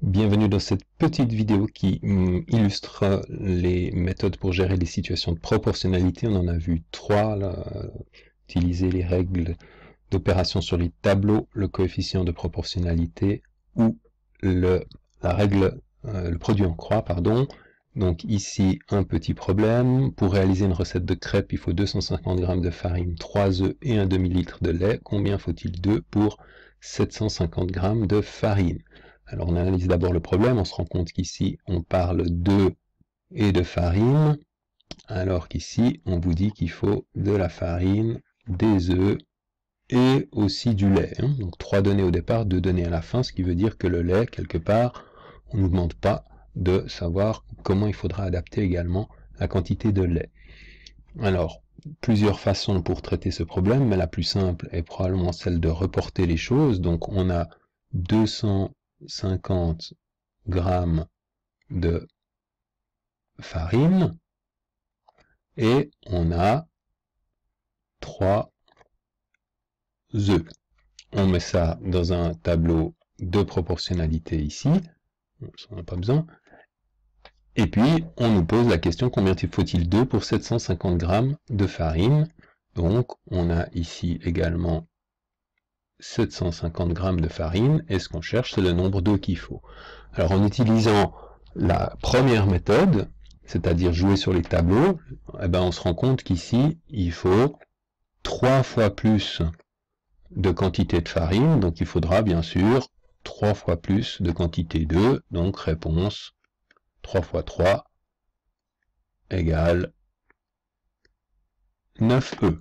Bienvenue dans cette petite vidéo qui illustre les méthodes pour gérer les situations de proportionnalité. On en a vu trois, là, utiliser les règles d'opération sur les tableaux, le coefficient de proportionnalité ou le produit en croix, pardon. Donc ici, un petit problème. Pour réaliser une recette de crêpes, il faut 250 g de farine, 3 œufs et un demi-litre de lait. Combien faut-il d'œufs pour 750 g de farine? Alors on analyse d'abord le problème, on se rend compte qu'ici on parle d'œufs et de farine, alors qu'ici on vous dit qu'il faut de la farine, des œufs et aussi du lait. Donc 3 données au départ, 2 données à la fin, ce qui veut dire que le lait, quelque part, on ne nous demande pas de savoir comment il faudra adapter également la quantité de lait. Alors, plusieurs façons pour traiter ce problème, mais la plus simple est probablement celle de reporter les choses. Donc on a 250 g de farine et on a 3 œufs. On met ça dans un tableau de proportionnalité ici, ça on n'a pas besoin, et puis on nous pose la question combien faut-il d'œufs pour 750 g de farine. Donc on a ici également 750 g de farine, et ce qu'on cherche, c'est le nombre d'œufs qu'il faut. Alors en utilisant la première méthode, c'est-à-dire jouer sur les tableaux, eh ben, on se rend compte qu'ici, il faut 3 fois plus de quantité de farine, donc il faudra bien sûr 3 fois plus de quantité d'œufs, donc réponse 3 fois 3 égale 9 œufs.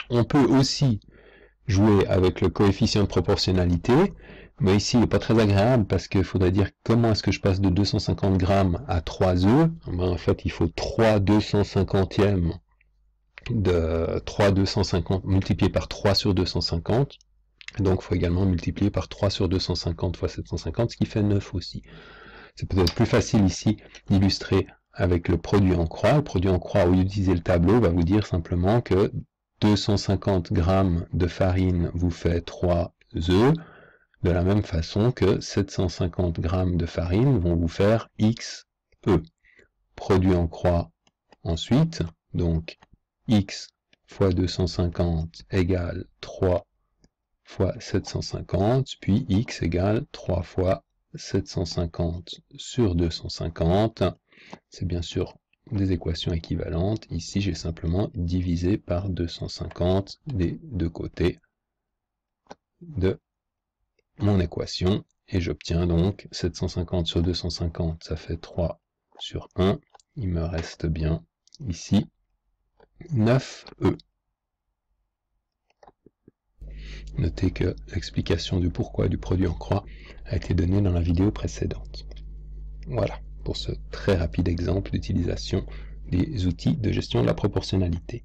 On peut aussi jouer avec le coefficient de proportionnalité, mais ici il n'est pas très agréable parce qu'il faudrait dire comment est-ce que je passe de 250 g à 3 œufs. Ben, en fait il faut 3 250e de 3 250 multiplié par 3 sur 250, donc il faut également multiplier par 3 sur 250 fois 750, ce qui fait 9 aussi. C'est peut-être plus facile ici d'illustrer avec le produit en croix. Le produit en croix, au lieu d'utiliser le tableau, va vous dire simplement que 250 g de farine vous fait 3 œufs, de la même façon que 750 g de farine vont vous faire X œufs. Produit en croix ensuite, donc X fois 250 égale 3 fois 750, puis X égale 3 fois 750 sur 250. C'est bien sûr des équations équivalentes. Ici, j'ai simplement divisé par 250 des deux côtés de mon équation, et j'obtiens donc 750 sur 250, ça fait 3 sur 1. Il me reste bien ici 9 œufs. Notez que l'explication du pourquoi du produit en croix a été donnée dans la vidéo précédente. Voilà pour ce très rapide exemple d'utilisation des outils de gestion de la proportionnalité.